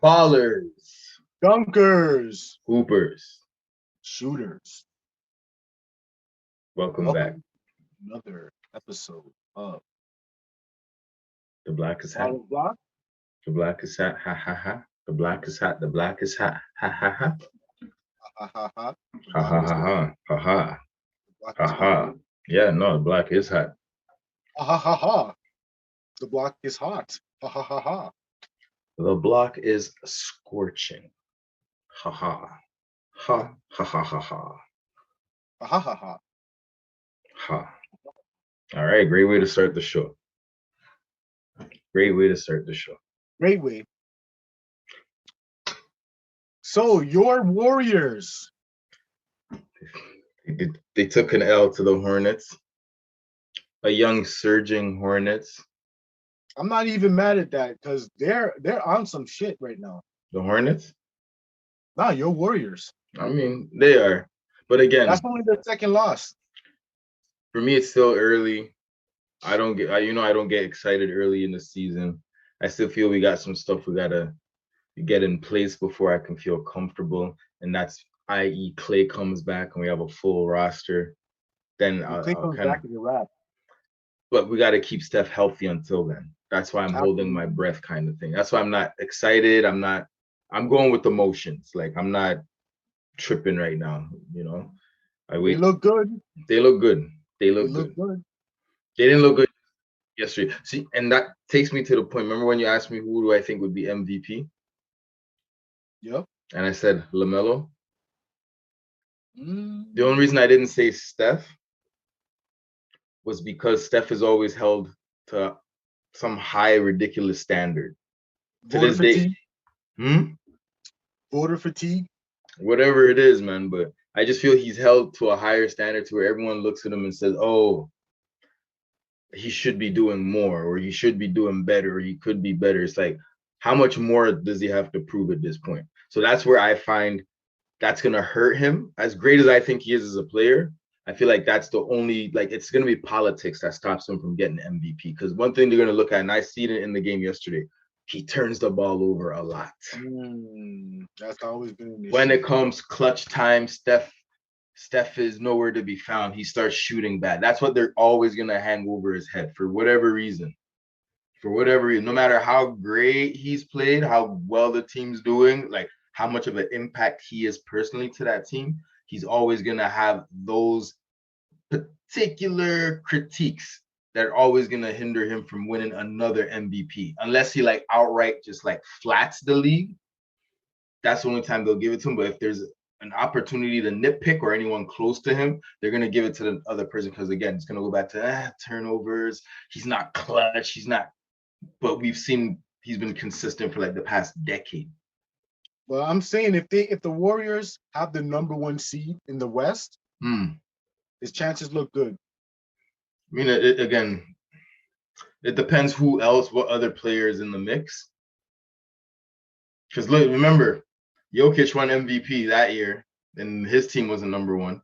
Ballers, Dunkers, hoopers, shooters. welcome back. Welcome to another episode of The black is hot. Bottle Block. The black is hot. Ha ha ha. The black is hot. The black is hot. Ha ha ha. Ha ha ha. The Ha block ha is ha hot. ha. Ha ha. The block Ha is hot. ha. Yeah, no, the black is hot. Ha ha ha ha. The block is hot. Ha ha ha ha. The block is scorching. Ha ha. Ha ha ha ha ha. Ha ha ha ha. Ha. All right, great way to start the show. Great way to start the show. Great way. So your Warriors. They took an L to the Hornets. A young surging Hornets. I'm not even mad at that because they're on some shit right now. The Hornets? Nah, your Warriors. I mean, they are. But again, That's only their second loss. for me, it's still early. I don't get excited early in the season. I still feel we got some stuff we gotta get in place before I can feel comfortable. And that's i.e. Clay comes back and we have a full roster. Then Clay I'll comes kind of, back in the wrap. but we got to keep Steph healthy until then. That's why I'm holding my breath, kind of thing. That's why I'm not excited. I'm going with the motions. Like I'm not tripping right now. I wait. They look good. They look good. They look good. They didn't look good yesterday. See, and that takes me to the point. Remember when you asked me who do I think would be MVP? Yep. And I said LaMelo. Mm. The only reason I didn't say Steph was because Steph is always held to some high, ridiculous standard. Voter fatigue. Day, Voter fatigue. Whatever it is, man. But I just feel he's held to a higher standard to where everyone looks at him and says, "Oh, he should be doing more, or he should be doing better, or he could be better." It's like, how much more does he have to prove at this point? So that's where I find that's gonna hurt him. As great as I think he is as a player, I feel like that's the only, like, it's gonna be politics that stops him from getting MVP. Because one thing they're gonna look at, and I see it in the game yesterday, he turns the ball over a lot. That's always been an issue. When it comes clutch time, Steph is nowhere to be found. He starts shooting bad. That's what they're always gonna hang over his head for whatever reason. For whatever reason, no matter how great he's played, how well the team's doing, like how much of an impact he is personally to that team, he's always going to have those particular critiques that are always going to hinder him from winning another MVP. Unless he like outright just like flats the league, that's the only time they'll give it to him. But if there's an opportunity to nitpick or anyone close to him, they're going to give it to the other person because, again, it's going to go back to turnovers. He's not clutch. He's not. But we've seen he's been consistent for like the past decade. Well, I'm saying if the Warriors have the number 1 seed in the West, his chances look good. I mean, again, it depends who else, what other players in the mix. Because remember, Jokic won MVP that year, and his team wasn't number 1.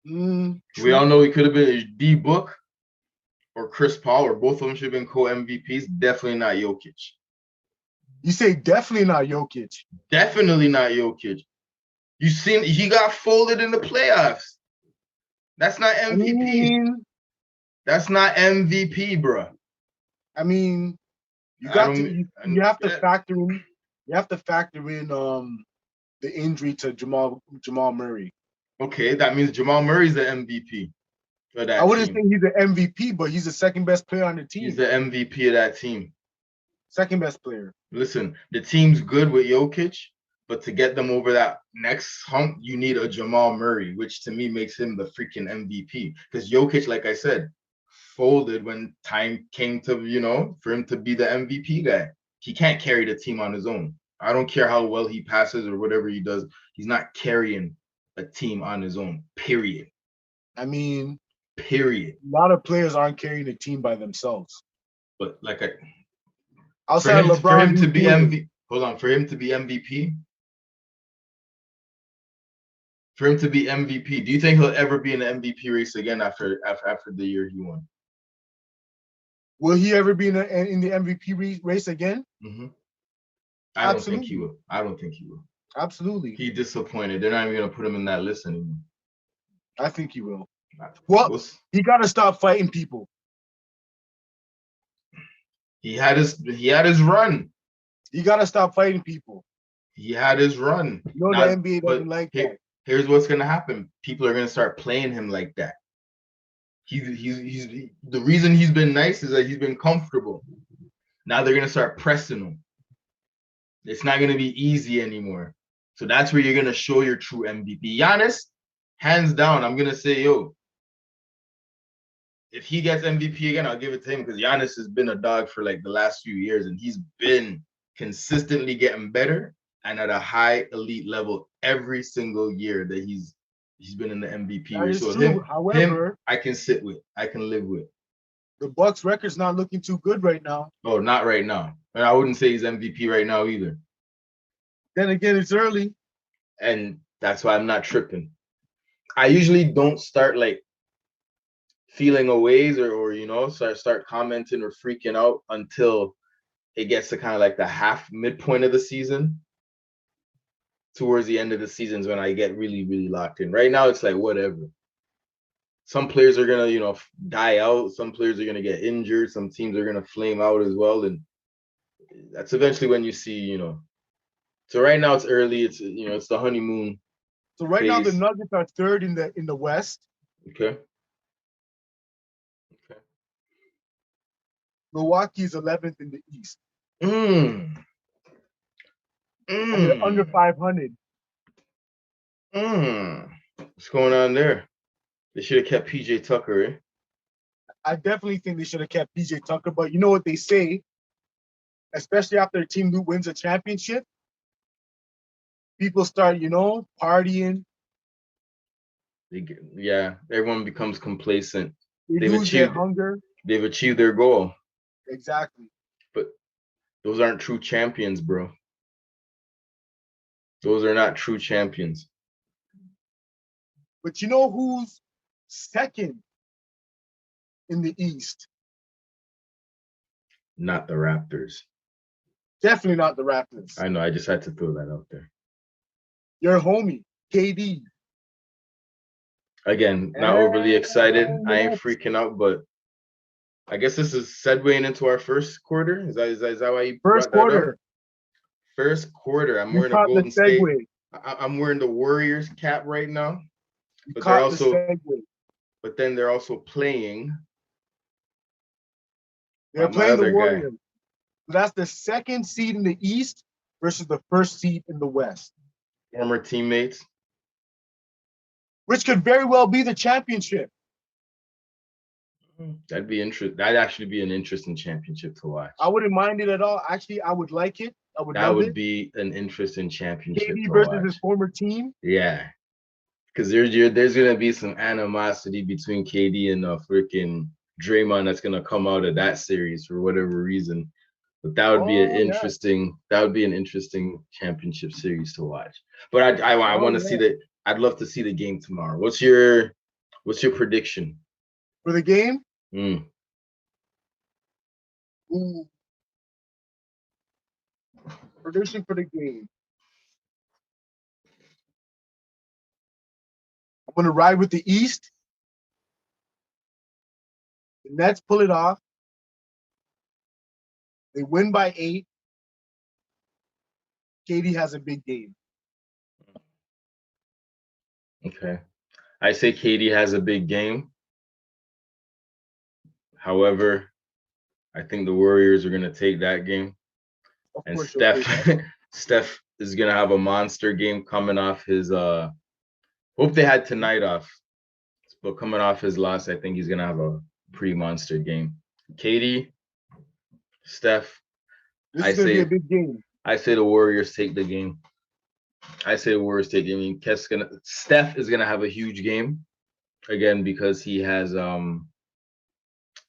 We all know he could have been D Book or Chris Paul, or both of them should have been co-MVPs. Definitely not Jokic. You say definitely not Jokic. Definitely not Jokic. You seen he got folded in the playoffs. That's not MVP. That's not MVP, bro. I mean, you have to factor in. You have to factor in the injury to Jamal Murray. Okay, that means Jamal Murray's the MVP. I wouldn't say he's the MVP, but he's the second best player on the team. He's the MVP of that team. Second best player. Listen, the team's good with Jokic, but to get them over that next hump, you need a Jamal Murray, which to me makes him the freaking MVP. Because Jokic, like I said, folded when time came to, for him to be the MVP guy. He can't carry the team on his own. I don't care how well he passes or whatever he does. He's not carrying a team on his own, period. I mean, period. A lot of players aren't carrying a team by themselves. But like outside LeBron, for him to be MVP, hold on, for him to be MVP, do you think he'll ever be in the MVP race again after the year he won? Will he ever be in the MVP race again? Mm-hmm. I don't think he will. I don't think he will. Absolutely. He disappointed. They're not even going to put him in that list anymore. I think he will. Well, he got to stop fighting people. He had his run. You got to stop fighting people. He had his run. No, the NBA doesn't like that. Here's what's going to happen. People are going to start playing him like that. He's the reason he's been nice is that he's been comfortable. Now they're going to start pressing him. It's not going to be easy anymore. So that's where you're going to show your true MVP. Giannis, hands down, I'm going to say, yo, if he gets MVP again, I'll give it to him because Giannis has been a dog for like the last few years and he's been consistently getting better and at a high elite level every single year that he's been in the MVP race. So him, I can sit with, I can live with. The Bucks record's not looking too good right now. Oh, not right now. And I wouldn't say he's MVP right now either. Then again, it's early. And that's why I'm not tripping. I usually don't start like feeling a ways or you know, start commenting or freaking out until it gets to kind of like the midpoint of the season. Towards the end of the season is when I get really, really locked in. Right now, it's like whatever. Some players are gonna, you know, die out. Some players are gonna get injured. Some teams are gonna flame out as well, and that's eventually when you see, you know. So right now it's early. It's, you know, it's the honeymoon. So right now the Nuggets are third in the West. Okay. Okay. Milwaukee is 11th in the East. And they're under 500. What's going on there? They should have kept PJ Tucker, eh? I definitely think they should have kept PJ Tucker, but you know what they say, especially after a team wins a championship, people start, you know, partying. Yeah, everyone becomes complacent. They lose their hunger. They've achieved their goal. Exactly. But those aren't true champions, bro. Those are not true champions. But you know who's second in the East? Not the Raptors. Definitely not the Raptors. I know. I just had to throw that out there. Your homie, KD. Again, not overly excited. I ain't freaking out, but I guess this is segueing into our first quarter. Is that why you first quarter? Up? First quarter. I'm wearing a Golden State. I'm wearing the Warriors cap right now. But they're also. But then they're also playing. They're playing the Warriors. So that's the second seed in the East versus the first seed in the West. Former teammates. Which could very well be the championship. That'd be interesting. That'd actually be an interesting championship to watch. I wouldn't mind it at all. Actually, I would like it. That would be an interesting championship. KD versus his former team. Yeah, because there's gonna be some animosity between KD and freaking Draymond that's gonna come out of that series for whatever reason. But that would be an interesting. That would be an interesting championship series to watch. But I want to see that. I'd love to see the game tomorrow. What's your prediction for the game? Ooh. Prediction for the game. I'm going to ride with the East. The Nets pull it off. They win by 8. KD has a big game. Okay. I say KD has a big game. However, I think the Warriors are going to take that game. And Steph is going to have a monster game coming off his hope they had tonight off. But coming off his loss, I think he's going to have a pretty monster game. KD, Steph, this is going to be a big game. I say the Warriors take the game. Steph is going to have a huge game again because he has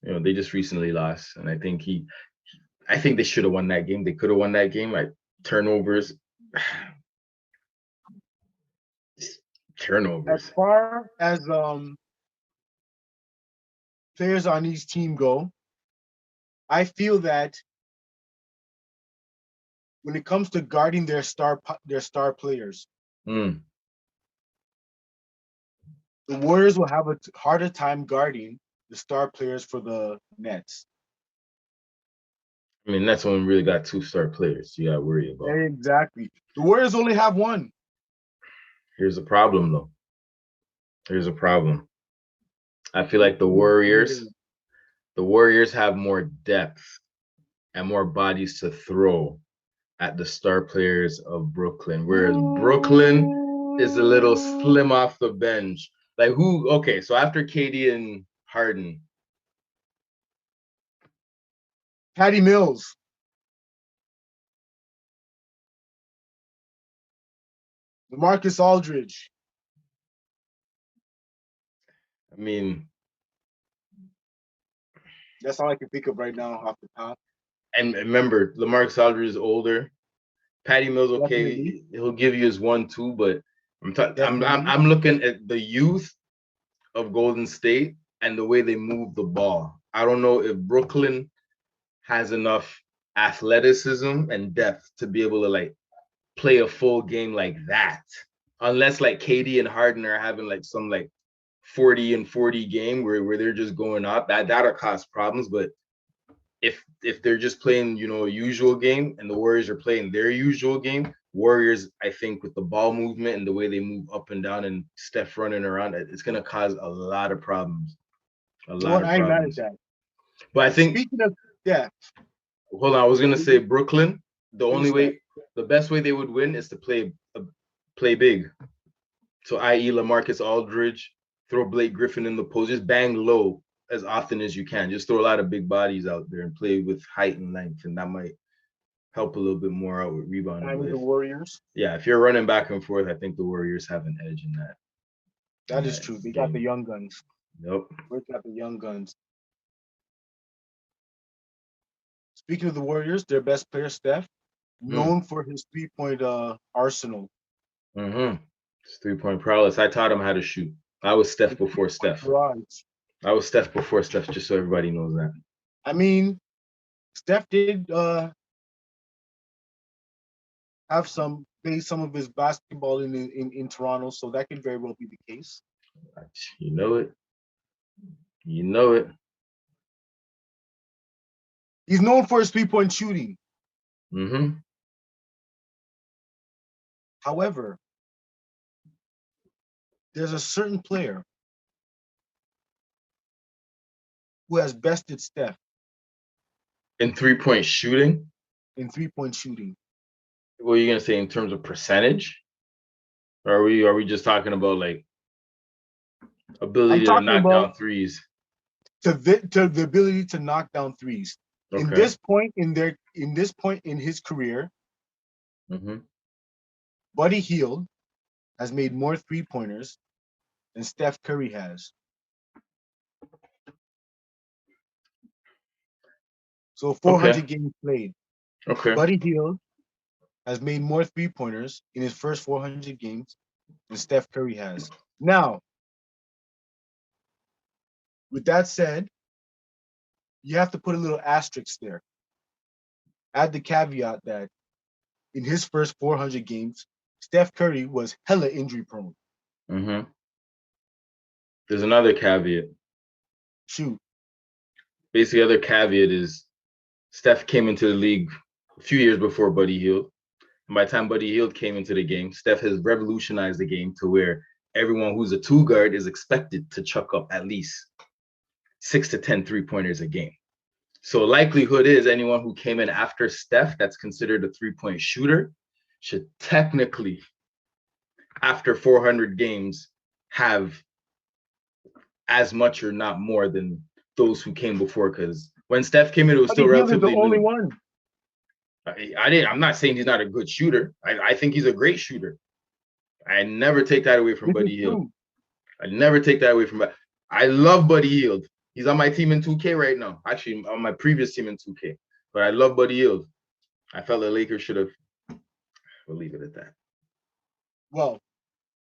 you know, they just recently lost, and I think they should have won that game. They could have won that game. Turnovers. As far as players on each team go, I feel that when it comes to guarding their star players, Mm. the Warriors will have a harder time guarding the star players for the Nets. I mean, that's when we really got 2-star players you got to worry about. Exactly. The Warriors only have one. Here's a problem, though. Here's a problem. I feel like the Warriors have more depth and more bodies to throw at the star players of Brooklyn, whereas Brooklyn is a little slim off the bench. Like who? Okay, so after KD and Harden, Patty Mills. LaMarcus Aldridge. I mean, that's all I can think of right now off the top. And remember, LaMarcus Aldridge is older. Patty Mills, okay, Definitely. He'll give you his 1-2, but I'm looking at the youth of Golden State and the way they move the ball. I don't know if Brooklyn has enough athleticism and depth to be able to like play a full game like that. Unless like KD and Harden are having like some like 40 and 40 game where they're just going up, that'll cause problems. But if they're just playing, a usual game and the Warriors are playing their usual game, Warriors, I think with the ball movement and the way they move up and down and Steph running around, it's going to cause a lot of problems. I'm mad at that. But I think, speaking of, hold on, I was going to say Brooklyn, the best way they would win is to play big. So i.e. LaMarcus Aldridge, throw Blake Griffin in the post, just bang low as often as you can. Just throw a lot of big bodies out there and play with height and length, and that might help a little bit more out with rebounding. And with the Warriors? Yeah, if you're running back and forth, I think the Warriors have an edge in that. That is true. They got the young guns. Yep. We got the young guns. Speaking of the Warriors, their best player, Steph, known for his three-point arsenal. Mm-hmm. His three-point prowess. I taught him how to shoot. I was Steph before Steph. I was Steph before Steph, just so everybody knows that. I mean, Steph did have play some of his basketball in Toronto, so that could very well be the case. You know it. You know it. He's known for his three-point shooting. Mm-hmm. However, there's a certain player who has bested Steph in three-point shooting. In three-point shooting. What are you gonna say in terms of percentage? Or are we just talking about like ability to knock down threes? To the ability to knock down threes. Okay. In this point in his career, Buddy Hield has made more three-pointers than Steph Curry has. So 400 games played. Okay. Buddy Hield has made more three-pointers in his first 400 games than Steph Curry has. Now, with that said, you have to put a little asterisk there. Add the caveat that in his first 400 games, Steph Curry was hella injury prone. Mm-hmm. There's another caveat. Shoot. Basically, the other caveat is Steph came into the league a few years before Buddy Hield. And by the time Buddy Hield came into the game, Steph has revolutionized the game to where everyone who's a two guard is expected to chuck up at least 6 to 10 3-pointers a game. So likelihood is anyone who came in after Steph that's considered a three-point shooter should technically, after 400 games, have as much or not more than those who came before. Because when Steph came in, it was still relatively the only one. I'm not saying he's not a good shooter. I think he's a great shooter. I never take that away from Buddy Hield. I never take that away from. I love Buddy Hield. He's on my team in 2K right now. Actually, on my previous team in 2K. But I love Buddy Hield. I felt the Lakers should have. We'll leave it at that. Well,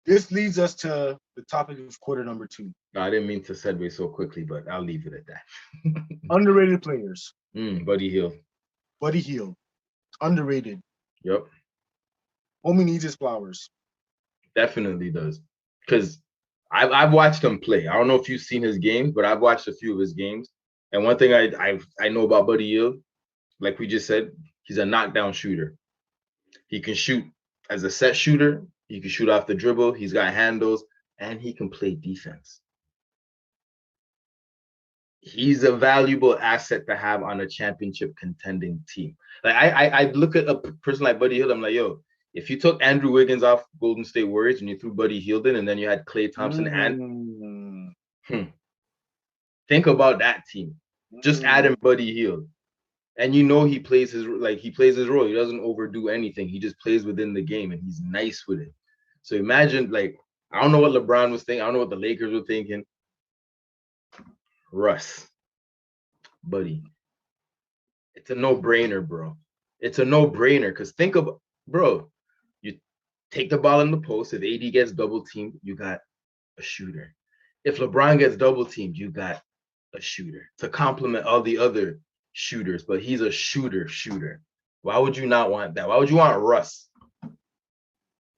This leads us to the topic of quarter number 2. No, I didn't mean to segue so quickly, but I'll leave it at that. Underrated players. Buddy Hield. Buddy Hield. Underrated. Yep. Homie needs his flowers. Definitely does. Because I've watched him play. I don't know if you've seen his games, but I've watched a few of his games. And one thing I know about Buddy Hield, like we just said, he's a knockdown shooter. He can shoot as a set shooter. He can shoot off the dribble. He's got handles, and he can play defense. He's a valuable asset to have on a championship contending team. Like I look at a person like Buddy Hield, I'm like, yo, if you took Andrew Wiggins off Golden State Warriors and you threw Buddy Hield in, and then you had Klay Thompson and think about that team. Just add in Buddy Hield. And you know he plays his role. He doesn't overdo anything. He just plays within the game, and he's nice with it. So imagine, like, I don't know what LeBron was thinking. I don't know what the Lakers were thinking. Russ, buddy, it's a no-brainer, bro. It's a no-brainer because think about, bro, you take the ball in the post. If AD gets double-teamed, you got a shooter. If LeBron gets double-teamed, you got a shooter to complement all the other shooters, but he's a shooter. Why would you not want that? Why would you want Russ?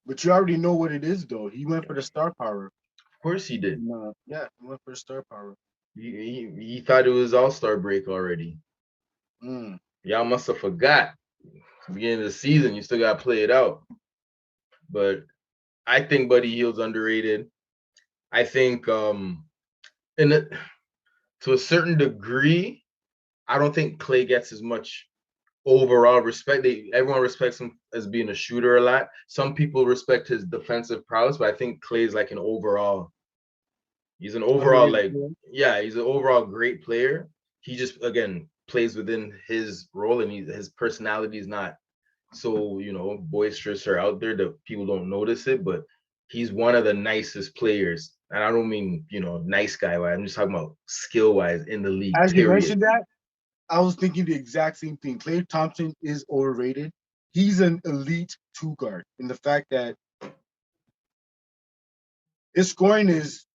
But you already know what it is, though. He went for the star power. Of course he did. Yeah, he went for the star power. He thought it was All-Star break already. Y'all must have forgot. Beginning of the season, you still got to play it out. But I think Buddy Hield's underrated. I think to a certain degree, I don't think Klay gets as much overall respect. Everyone respects him as being a shooter a lot. Some people respect his defensive prowess, but I think Klay's like an overall. He's an overall he's an overall great player. He just again plays within his role, and his personality is not so boisterous or out there that people don't notice it. But he's one of the nicest players, and I don't mean nice guy wise. I'm just talking about skill wise in the league. As you mentioned that, I was thinking the exact same thing. Klay Thompson is overrated. He's an elite two guard in the fact that his scoring is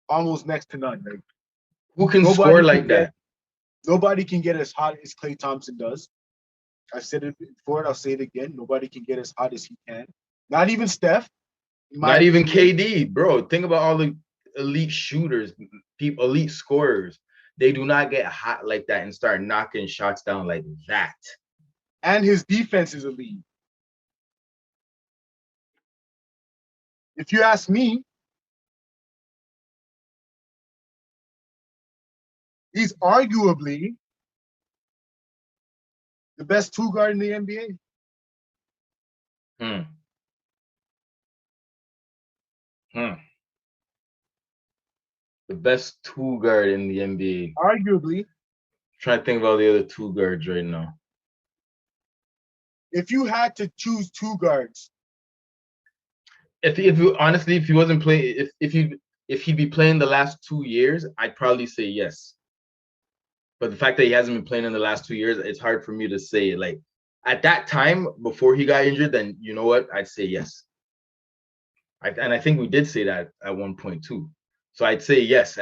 almost next to none. Like, who can score like that? Nobody can get as hot as Klay Thompson does. I've said it before, I'll say it again. Nobody can get as hot as he can. Not even Steph. Not even KD, bro. Think about all the elite shooters, elite scorers. They do not get hot like that and start knocking shots down like that. And his defense is elite. If you ask me, he's arguably the best two guard in the NBA. The best two guard in the NBA. Arguably. I'm trying to think about the other two guards right now. If you had to choose two guards. If he wasn't playing, if he'd be playing the last 2 years, I'd probably say yes. But the fact that he hasn't been playing in the last 2 years, it's hard for me to say. Like at that time before he got injured, then you know what? I'd say yes. And I think we did say that at one point too. So I'd say yes.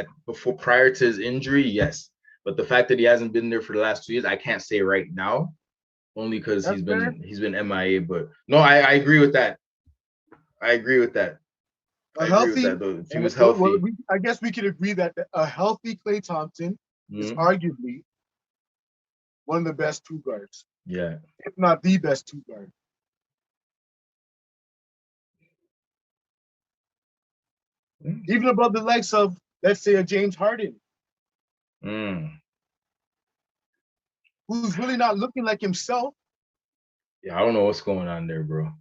Prior to his injury, yes. But the fact that he hasn't been there for the last 2 years, I can't say right now, only because he's been MIA. But no, I agree with that. I agree with that. If he was healthy, I guess we could agree that a healthy Klay Thompson is arguably one of the best two guards. Yeah, if not the best two guard. Even above the likes of, let's say, a James Harden, who's really not looking like himself. Yeah, I don't know what's going on there, bro.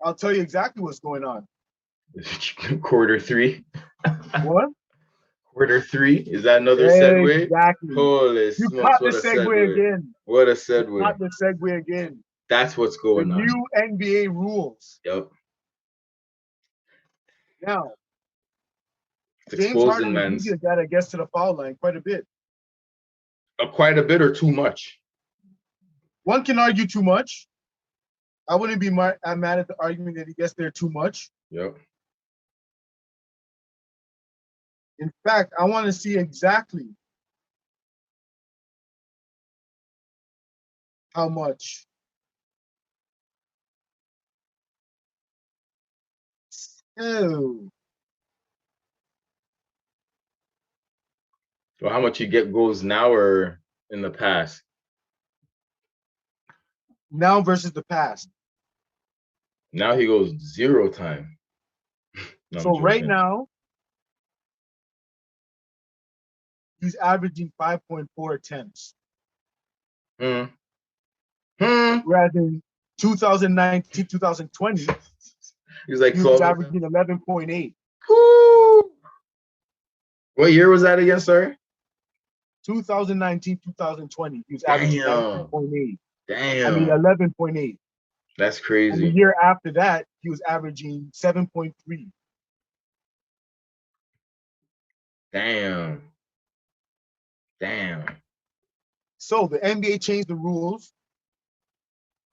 I'll tell you exactly what's going on. Quarter three. What? Quarter three? Is that another segue? Exactly. Holy you smokes, caught the segue again. What a segue. You caught the segue again. That's what's going on. The new NBA rules. Yep. Now, it's James Harden is a guy that gets to the foul line quite a bit. Quite a bit or too much? One can argue too much. I wouldn't be mad at the argument that he gets there too much. Yep. In fact, I want to see exactly how much. Oh, So how much you get goes now or in the past? now versus the past. Now he goes 0 time. No, I'm So right joking. now, he's averaging 5.4 attempts. Hmm. Whereas in 2019, 2020, He's like he was 12. averaging 11.8. Woo! What year was that again, sir? 2019, 2020, he was averaging Damn. 19.8. I mean, Damn. 11.8. That's And the crazy. year after that, he was averaging 7.3. Damn. Damn. So the NBA changed the rules.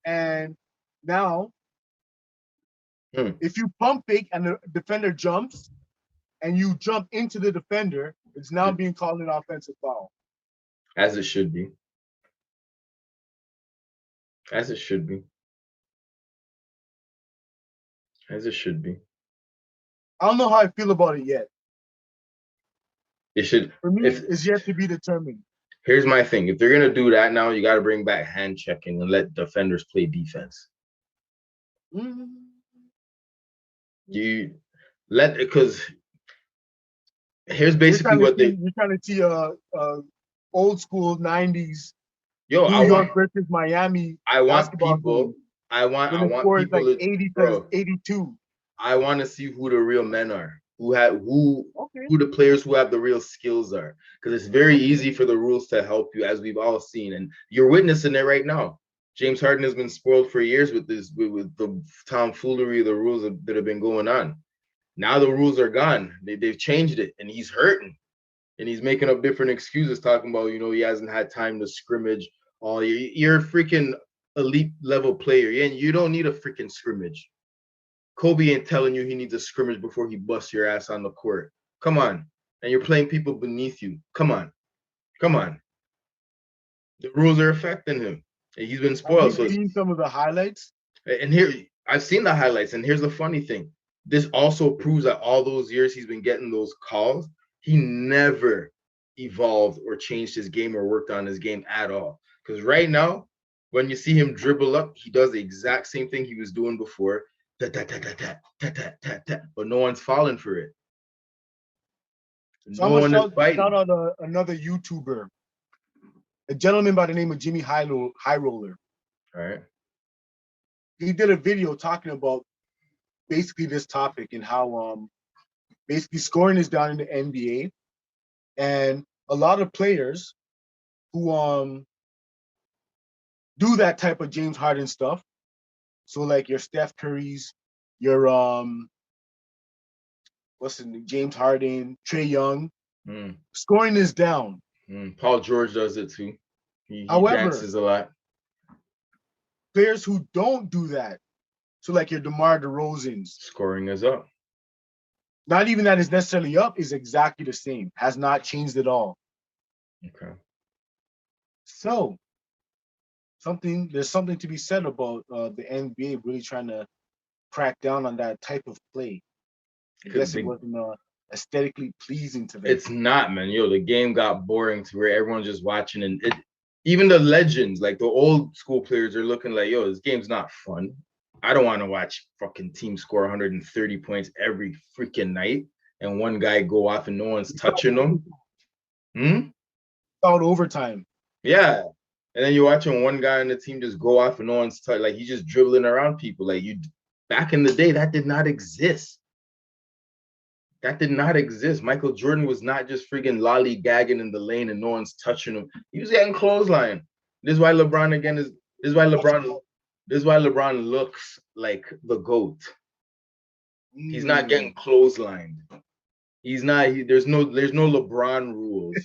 And now, if you pump fake and the defender jumps and you jump into the defender, it's now being called an offensive foul. As it should be. As it should be. As it should be. I don't know how I feel about it yet. It should. For me, If it's yet to be determined. here's my thing, if they're gonna do that now, you got to bring back hand checking and let defenders play defense. Mm-hmm. You let because here's basically You're what they. trying to see a old school '90s Yo, New York versus Miami I want basketball people. game I when the want score is people like to, 80 to bro. 82. I want to see who the real men are, Okay. who the players who have the real skills are, because it's very easy for the rules to help you, as we've all seen, and you're witnessing it right now. James Harden has been spoiled for years with this, with the tomfoolery of the rules that have been going on. Now the rules are gone. They've changed it, and he's hurting, and he's making up different excuses, talking about he hasn't had time to scrimmage all year. You're a freaking elite level player, and you don't need a freaking scrimmage. Kobe ain't telling you he needs a scrimmage before he busts your ass on the court. Come on. And you're playing people beneath you. Come on. Come on. The rules are affecting him. And he's been Have spoiled. you So, seen some of the highlights? and here, I've seen the highlights. And here's the funny thing. This also proves that all those years he's been getting those calls, he never evolved or changed his game or worked on his game at all. Because right now, when you see him dribble up, he does the exact same thing he was doing before. But no one's falling for it. So I'm No gonna one is shout fighting. out another YouTuber, a gentleman by the name of Jimmy High Roller. All right. He did a video talking about basically this topic and how basically scoring is down in the NBA, and a lot of players who do that type of James Harden stuff. So like your Steph Curry's, your what's his name, James Harden, Trae Young, scoring is down. Paul George does it too. He However, dances a lot. players who don't do that, so like your DeMar DeRozan's, Scoring is up. not even that is necessarily up, is exactly the same, has not changed at all. Okay. So there's something to be said about the NBA really trying to crack down on that type of play. I guess it wasn't aesthetically pleasing to them. It's not, man. The game got boring to where everyone's just watching, and even the legends, like the old school players, are looking like, this game's not fun. I don't want to watch fucking team score 130 points every freaking night and one guy go off and no one's touching them. Out overtime. Yeah. And then you're watching one guy on the team just go off and no one's touching, like he's just dribbling around people. Like back in the day, that did not exist. That did not exist. Michael Jordan was not just freaking lollygagging in the lane and no one's touching him. He was getting clothesline. This is why LeBron looks like the GOAT. He's not getting clotheslined. He's not. There's no LeBron rules.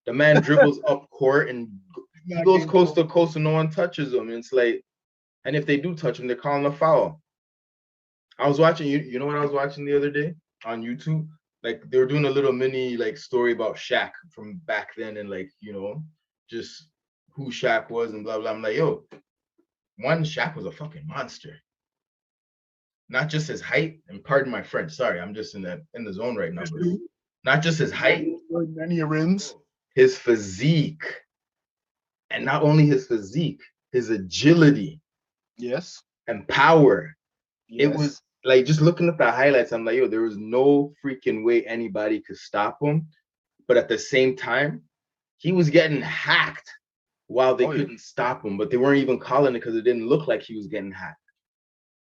The man dribbles up court and he goes coast to coast and no one touches him. And it's like, And if they do touch him, they're calling a foul. I was watching, you know what I was watching the other day on YouTube? Like they were doing a little mini like story about Shaq from back then and like, just who Shaq was and blah blah. I'm like, yo, one, Shaq was a fucking monster. Not just his height, and pardon my French, sorry, I'm just in the zone right now, but not just his height, many rims, his physique. And not only his physique, his agility. Yes. And power. Yes. It was like just looking at the highlights, I'm like, yo, there was no freaking way anybody could stop him. But at the same time, he was getting hacked while they couldn't stop him. But they weren't even calling it because it didn't look like he was getting hacked.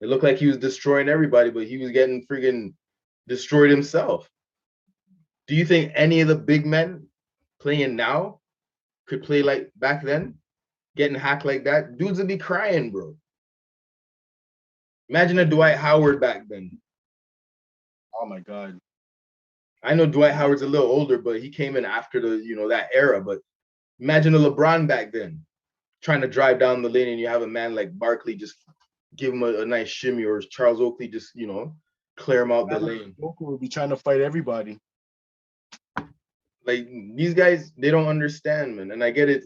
It looked like he was destroying everybody, but he was getting freaking destroyed himself. Do you think any of the big men playing now could play like back then? Getting hacked like that? Dudes would be crying, bro. Imagine a Dwight Howard back then. Oh my God. I know Dwight Howard's a little older, but he came in after that era. But imagine a LeBron back then trying to drive down the lane and you have a man like Barkley just give him a nice shimmy, or Charles Oakley just, clear him out the lane. Oakley would be trying to fight everybody. Like these guys, they don't understand, man. And I get it.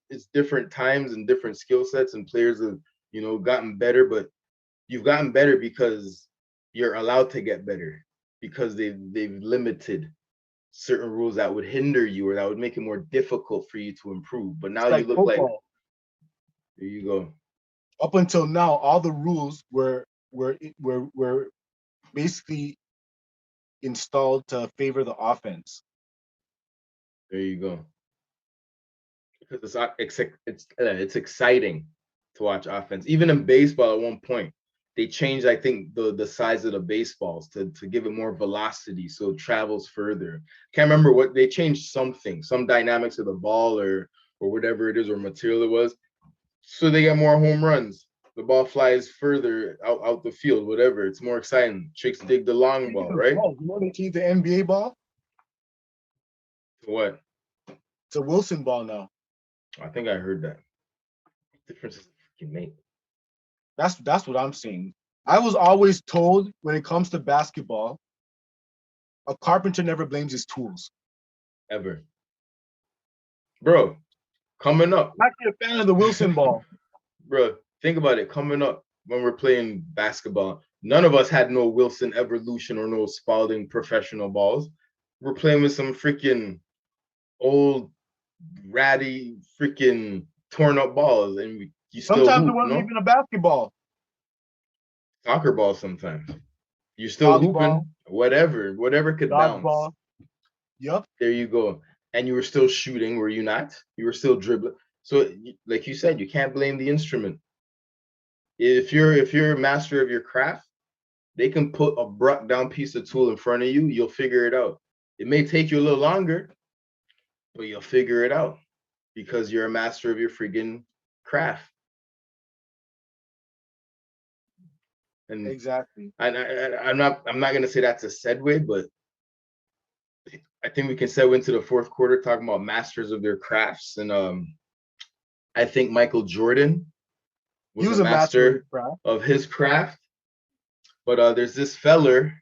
It's different times and different skill sets, and players have, gotten better, but you've gotten better because you're allowed to get better, because they've limited certain rules that would hinder you or that would make it more difficult for you to improve. But now you look football. Like, there you go. Up until now, all the rules were basically installed to favor the offense. There you go. Because it's exciting to watch offense. Even in baseball, at one point, they changed, I think, the size of the baseballs to give it more velocity so it travels further. Can't remember what they changed, some dynamics of the ball or whatever it is or material it was, so they get more home runs. The ball flies further out the field, whatever. It's more exciting. Chicks dig the long ball, right? You know they changed the NBA ball? To what? It's a Wilson ball now. I think I heard that. The difference is freaking mate. That's what I'm saying. I was always told when it comes to basketball, a carpenter never blames his tools. Ever. Bro, coming up. I'm actually a fan of the Wilson ball. Bro, think about it. Coming up when we're playing basketball, none of us had no Wilson Evolution or no Spalding professional balls. We're playing with some freaking old, ratty, freaking torn up balls, and you still sometimes hoop, it wasn't even a basketball. Soccer ball sometimes. You're still hooping, whatever could bounce. Ball. Yep. There you go. And you were still shooting, were you not? You were still dribbling. So, like you said, you can't blame the instrument. If you're a master of your craft, they can put a brought down piece of tool in front of you. You'll figure it out. It may take you a little longer, but you'll figure it out because you're a master of your friggin' craft. And exactly. I'm not gonna say that's a segue, but I think we can segue into the fourth quarter talking about masters of their crafts. And I think Michael Jordan was a master of his craft. But there's this feller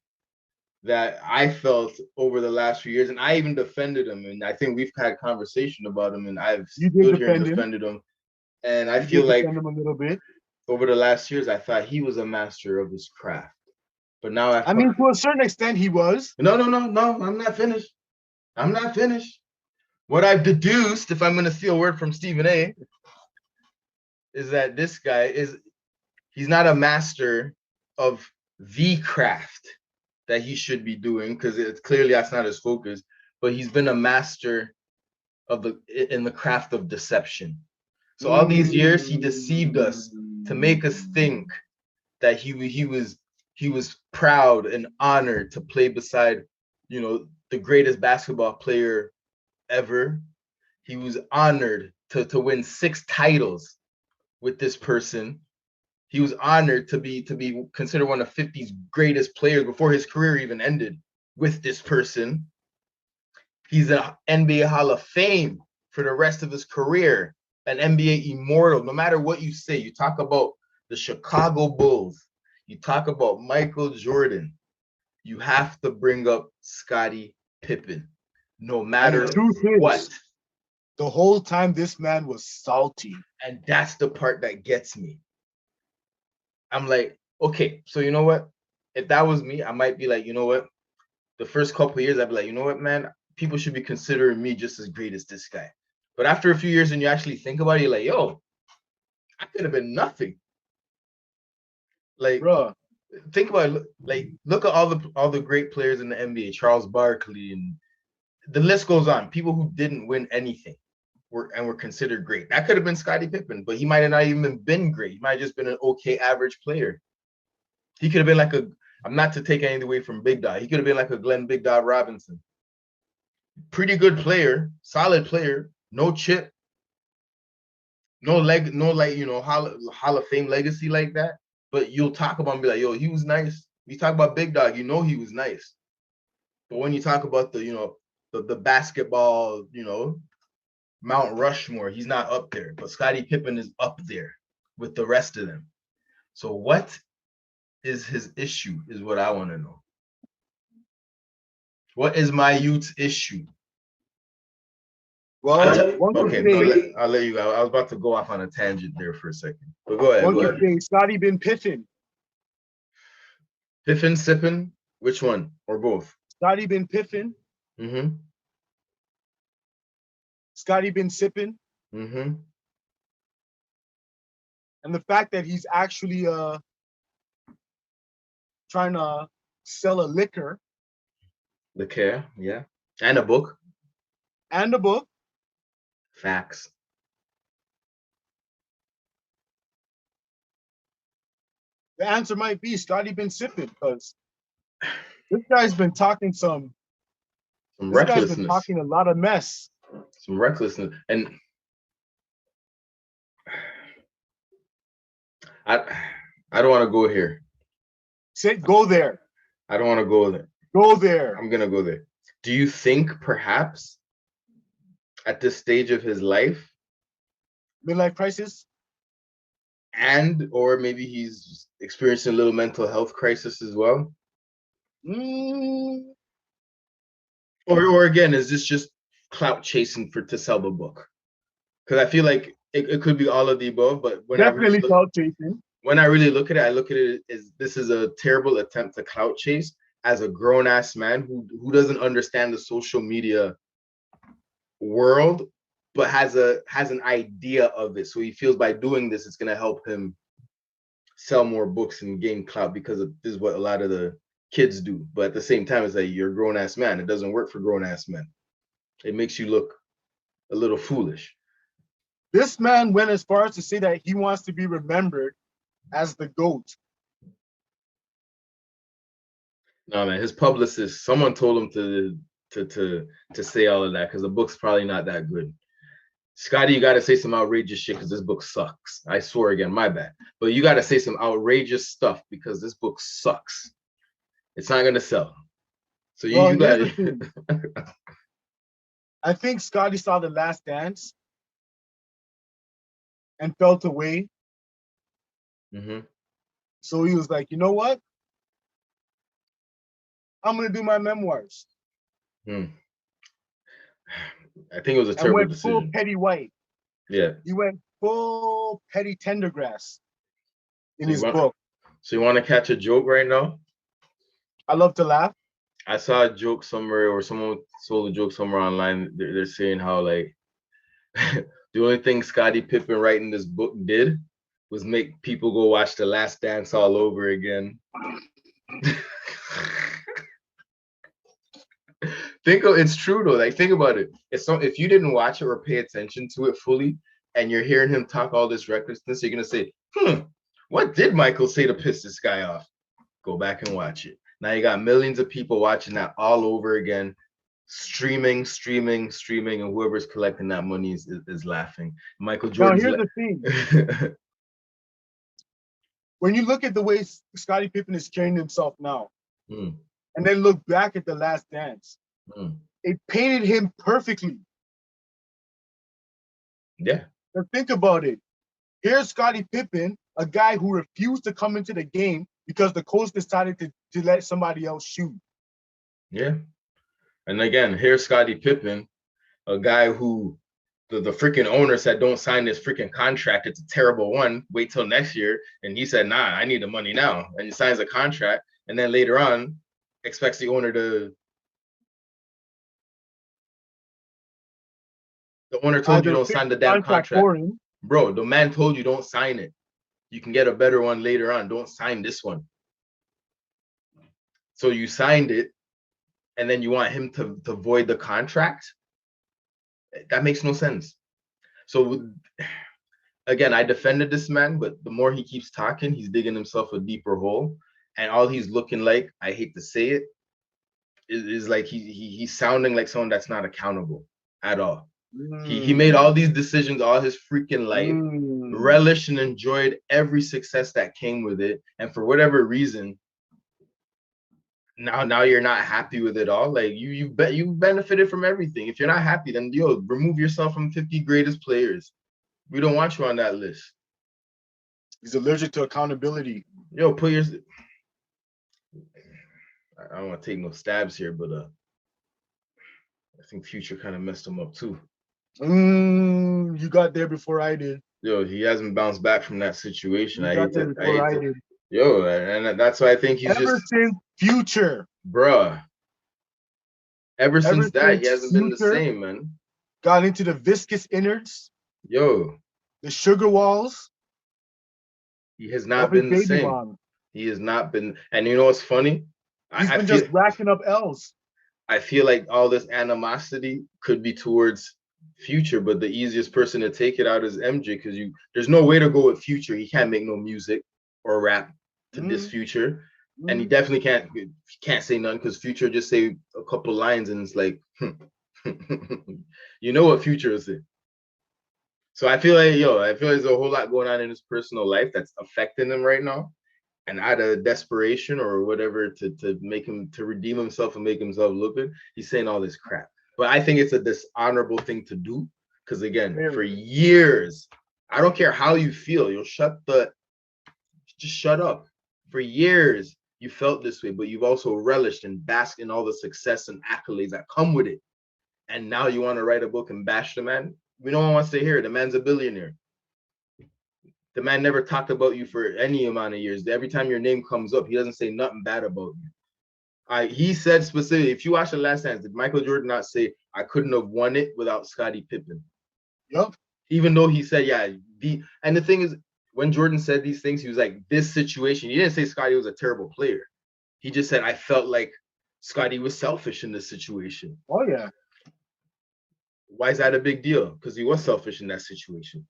that I felt over the last few years, and I even defended him. And I think we've had conversation about him, and I've stood here and defended him. And I feel like him a little bit. Over the last years, I thought he was a master of his craft. But now I mean, to a certain extent, he was. No, I'm not finished. What I've deduced, if I'm going to steal a word from Stephen A., is that this guy he's not a master of the craft that he should be doing, because it's clearly that's not his focus, but he's been a master in the craft of deception. So all these years, he deceived us to make us think that he was proud and honored to play beside, the greatest basketball player ever. He was honored to win 6 titles with this person. He was honored to be considered one of 50's greatest players before his career even ended with this person. He's an NBA Hall of Fame for the rest of his career, an NBA immortal. No matter what you say, you talk about the Chicago Bulls, you talk about Michael Jordan, you have to bring up Scottie Pippen, no And the matter truth what. is, the whole time this man was salty. And that's the part that gets me. I'm like, okay, so you know what? If that was me, I might be like, you know what? The first couple of years, I'd be like, you know what, man? People should be considering me just as great as this guy. But after a few years, when you actually think about it, you're like, yo, I could have been nothing. Like, Bruh. think about it. Like, look at all the great players in the NBA, Charles Barkley, and the list goes on. People who didn't win anything were considered great. That could have been Scottie Pippen, but he might have not even been great. He might have just been an okay average player. He could have been like a. I'm not to take anything away from Big Dog. He could have been like a Glenn Big Dog Robinson. Pretty good player, solid player, no chip, no leg, no like Hall of Fame legacy like that. But you'll talk about him and be like, yo, he was nice. You talk about Big Dog, you know he was nice. But when you talk about the basketball, Mount Rushmore, he's not up there. But Scottie Pippen is up there with the rest of them. So what is his issue? Is what I want to know. What is my youth's issue? Well, I'll let you go. I was about to go off on a tangent there for a second. But go ahead. One could say Scottie been Pippen. Piffin, sipping? Which one? Or both? Scottie been Pippen. Mm-hmm. Scottie been sipping. Mm-hmm. And the fact that he's actually trying to sell a liquor. Liquor, yeah. And a book. And a book. Facts. The answer might be Scottie been sipping because this guy's been talking some recklessness. Guy's been talking a lot of mess. Some recklessness. And I don't want to go here. Go there. I don't want to go there. Go there. I'm going to go there. Do you think perhaps at this stage of his life, midlife crisis, and or maybe he's experiencing a little mental health crisis as well? Or again, is this just clout chasing to sell the book? Because I feel like it could be all of the above, but when definitely clout chasing. When I really look at it, I look at it as this is a terrible attempt to clout chase as a grown-ass man who doesn't understand the social media world, but has an idea of it. So he feels by doing this, it's gonna help him sell more books and gain clout because this is what a lot of the kids do. But at the same time, it's like you're a grown-ass man. It doesn't work for grown-ass men. It makes you look a little foolish. This man went as far as to say that he wants to be remembered as the GOAT. No, man, his publicist, someone told him to say all of that because the book's probably not that good. Scottie, you got to say some outrageous shit because this book sucks. I swear again, my bad. But you got to say some outrageous stuff because this book sucks. It's not going to sell. So you got it. I think Scottie saw The Last Dance and felt away. Mm-hmm. So he was like, you know what? I'm going to do my memoirs. I think it was a terrible decision. Full Petty White. Yeah. He went full Petty Tendergrass in his book. So you want to catch a joke right now? I love to laugh. I saw a joke somewhere, or someone sold a joke somewhere online. They're saying how like the only thing Scottie Pippen writing this book did was make people go watch The Last Dance all over again. It's true though. Like think about it. If you didn't watch it or pay attention to it fully, and you're hearing him talk all this recklessness, you're gonna say, what did Michael say to piss this guy off? Go back and watch it. Now you got millions of people watching that all over again, streaming, and whoever's collecting that money is laughing. Michael Jordan. Now here's the thing. When you look at the way Scottie Pippen is carrying himself now, and then look back at The Last Dance, it painted him perfectly. Yeah. Now think about it. Here's Scottie Pippen, a guy who refused to come into the game because the coach decided to let somebody else shoot. Yeah. And again, here's Scottie Pippen, a guy who the freaking owner said, don't sign this freaking contract. It's a terrible one. Wait till next year. And he said, nah, I need the money now. And he signs a contract. And then later on, expects the owner to. The owner told you Either don't fix sign the the damn contract contract. for him. Bro, the man told you don't sign it. You can get a better one later on. Don't sign this one. So you signed it, and then you want him to void the contract? That makes no sense. So again, I defended this man, but the more he keeps talking, he's digging himself a deeper hole. And all he's looking like, I hate to say it, is like he's sounding like someone that's not accountable at all. He made all these decisions all his freaking life, relished and enjoyed every success that came with it. And for whatever reason, now you're not happy with it all. Like you benefited from everything. If you're not happy, then remove yourself from 50 greatest players. We don't want you on that list. He's allergic to accountability. Put your. I don't want to take no stabs here, but I think Future kind of messed him up too. You got there before I did. He hasn't bounced back from that situation. I did. And that's why I think he's ever since Future, bruh. Ever since that, he hasn't been the same, man. Got into the viscous innards. The sugar walls. He has not been the same. Mom. He has not been. And you know what's funny? He's been just racking up L's. I feel like all this animosity could be towards Future, but the easiest person to take it out is MJ, because there's no way to go with Future. He can't make no music or rap to this Future. And he definitely can't say nothing, because Future just say a couple lines and it's like, you know what Future is saying. So I feel like there's a whole lot going on in his personal life that's affecting him right now. And out of desperation or whatever to make him to redeem himself and make himself look good, he's saying all this crap. But I think it's a dishonorable thing to do, because again, for years, I don't care how you feel, just shut up. For years, you felt this way, but you've also relished and basked in all the success and accolades that come with it. And now you want to write a book and bash the man? No one wants to hear it. The man's a billionaire. The man never talked about you for any amount of years. Every time your name comes up, he doesn't say nothing bad about you. He said specifically, if you watch The Last Dance, did Michael Jordan not say, I couldn't have won it without Scottie Pippen? Yep. Even though he said, and the thing is, when Jordan said these things, he was like, this situation, he didn't say Scottie was a terrible player. He just said, I felt like Scottie was selfish in this situation. Oh, yeah. Why is that a big deal? Because he was selfish in that situation.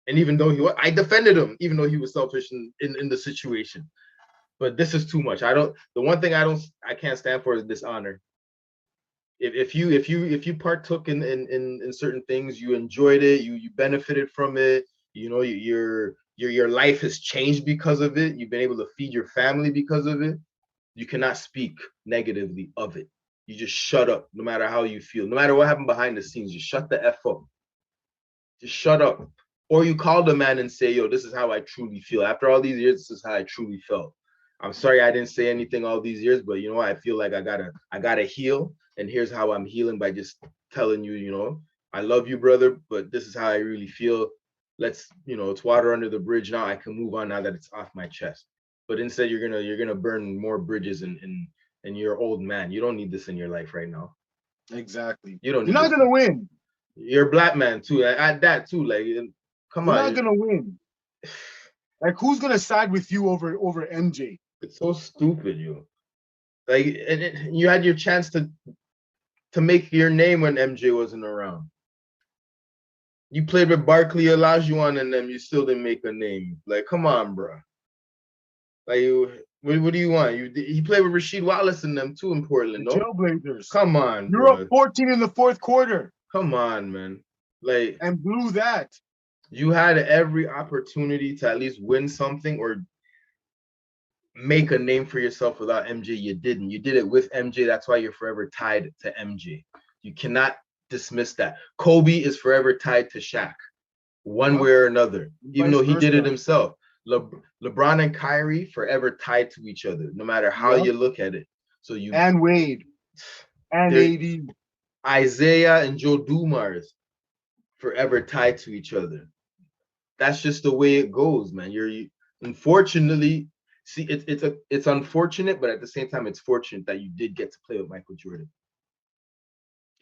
And even though I defended him, even though he was selfish in the situation. But this is too much. The one thing I can't stand for is dishonor. If you partook in certain things, you enjoyed it, you benefited from it, your life has changed because of it, you've been able to feed your family because of it, you cannot speak negatively of it. You just shut up, no matter how you feel, no matter what happened behind the scenes. Just shut the F up. Just shut up. Or you call the man and say, this is how I truly feel. After all these years, this is how I truly felt. I'm sorry I didn't say anything all these years, but you know what? I feel like I gotta heal. And here's how I'm healing, by just telling you, I love you, brother, but this is how I really feel. Let's, it's water under the bridge now. I can move on now that it's off my chest. But instead, you're gonna burn more bridges and you're old man. You don't need this in your life right now. Exactly. You're not gonna win. You're a black man too. Add that too. Like, come on. You're not gonna win. Like, who's gonna side with you over MJ? It's so stupid, Like, and you had your chance to make your name when MJ wasn't around. You played with Barkley, Olajuwon, and them. You still didn't make a name. Like, come on, bro. Like, what do you want? He played with Rasheed Wallace and them too in Portland, no? Trailblazers. Come on, you're up 14 in the fourth quarter. Come on, man. Like, and blew that. You had every opportunity to at least win something or make a name for yourself without MJ. You didn't. You did it with MJ. That's why you're forever tied to MJ. You cannot dismiss that. Kobe is forever tied to Shaq. one way or another, even Vice though he did it versa. himself. LeBron and Kyrie forever tied to each other, no matter how Yep. you look at it. So And Wade and there, AD. Isaiah and Joe Dumars forever tied to each other. That's just the way it goes, man. Unfortunately, see, it's unfortunate, but at the same time, it's fortunate that you did get to play with Michael Jordan.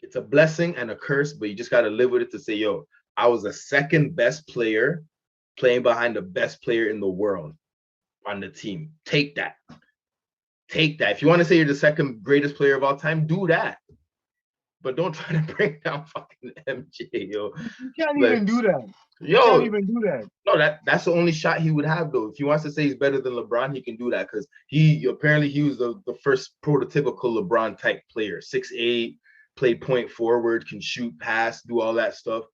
It's a blessing and a curse, but you just got to live with it to say, yo, I was the second best player playing behind the best player in the world on the team. Take that. Take that. If you want to say you're the second greatest player of all time, do that. But don't try to bring down fucking MJ, yo. You can't Like, even do that. You can't yo, even do that. no, that's the only shot he would have though. If he wants to say he's better than LeBron, he can do that because apparently he was the first prototypical LeBron type player. 6'8", play point forward, can shoot, pass, do all that stuff,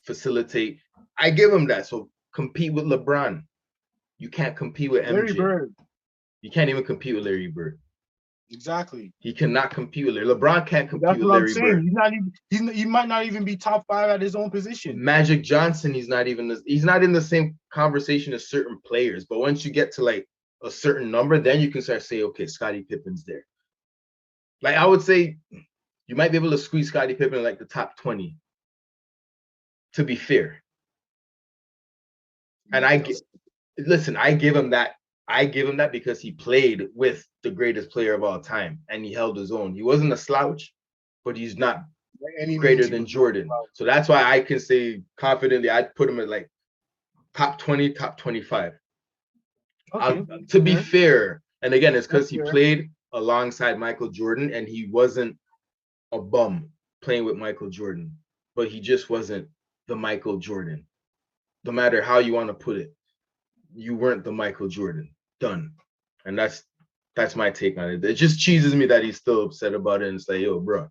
facilitate. I give him that. So compete with LeBron. You can't compete with MJ. Larry Bird. You can't even compete with Larry Bird. Exactly. He cannot compete with Larry. LeBron can't compete That's with what I'm Larry saying. Bird. He's not even. He might not even be top 5 at his own position. Magic Johnson, he's not in the same conversation as certain players. But once you get to like a certain number, then you can start to say, okay, Scottie Pippen's there. Like I would say, you might be able to squeeze Scottie Pippen in like the top 20. To be fair, and I give him that. I give him that because he played with the greatest player of all time and he held his own. He wasn't a slouch, but he's not greater than Jordan. So that's why I can say confidently I'd put him at like top 20, top 25. Okay, to be fair, and again, it's because he played alongside Michael Jordan and he wasn't a bum playing with Michael Jordan, but he just wasn't the Michael Jordan. No matter how you want to put it, you weren't the Michael Jordan. Done. And that's my take on it. It just cheeses me that he's still upset about it and it's like, yo, bro,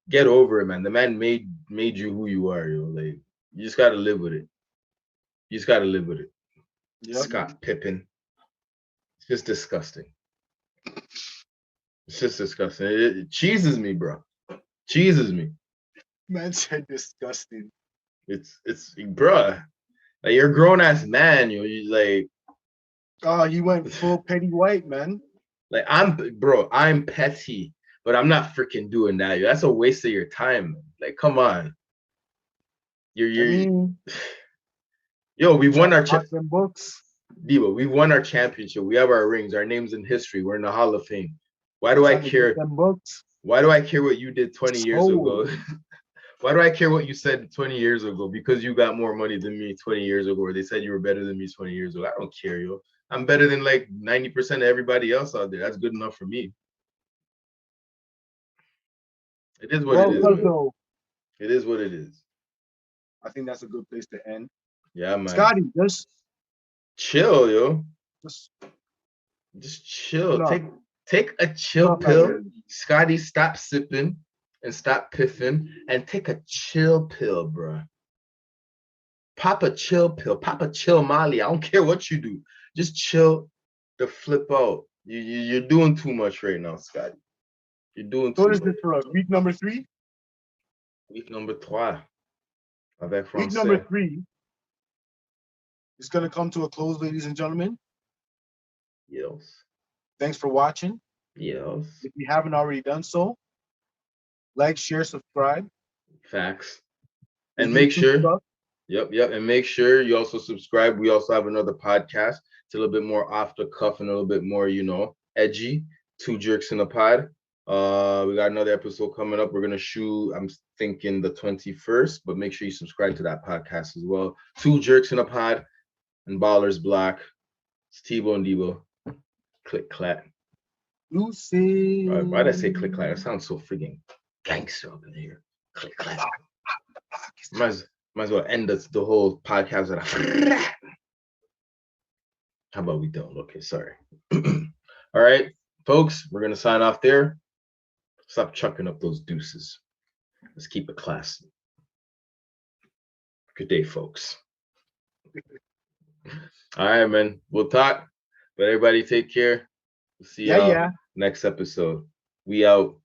get over it, man. The man made you who you are, yo. Like, you just gotta live with it. You just gotta live with it. Yep. Scott Pippen. It's just disgusting. It's just disgusting. It cheeses me, bro. Cheeses me. Man said disgusting. It's bruh. Like you're a grown ass man, yo. You like. Oh, he went full Petty White, man. Like I'm petty, but I'm not freaking doing that. Yo. That's a waste of your time. Like, come on. Yo, we won our books. Debo, we won our championship. We have our rings. Our name's in history. We're in the Hall of Fame. Why do I care? Why do I care what you did 20 years ago? Why do I care what you said 20 years ago? Because you got more money than me 20 years ago, or they said you were better than me 20 years ago. I don't care, yo. I'm better than like 90% of everybody else out there. That's good enough for me. It is what it is. Man. It is what it is. I think that's a good place to end. Yeah, man. Scottie, just chill, yo. Just chill. No. Take a chill pill. Scottie, stop sipping and stop piffing and take a chill pill, bro. Pop a chill pill. Pop a chill Molly. I don't care what you do. Just chill the flip out. You're doing too much right now, Scottie. You're doing too much. What is this for us? Week number 3? Week number 3. Week number 3 is going to come to a close, ladies and gentlemen. Yes. Thanks for watching. Yes. If you haven't already done so, like, share, subscribe. Facts. And make sure. Yep. And make sure you also subscribe. We also have another podcast. It's a little bit more off the cuff and a little bit more, edgy. 2 Jerks in a Pod. We got another episode coming up. We're gonna shoot, I'm thinking the 21st, but make sure you subscribe to that podcast as well. 2 Jerks in a Pod and Ballers Block. It's Tebow and Debo. Click clap. Lucy. Why did I say click clap? That sounds so freaking gangster up in here. Click clap. Might as well end the whole podcast with a how about we don't? Okay, sorry. All right, folks, we're gonna sign off there. Stop chucking up those deuces. Let's keep it classy. Good day, folks. All right, man. We'll talk. But everybody take care. We'll see y'all next episode. We out.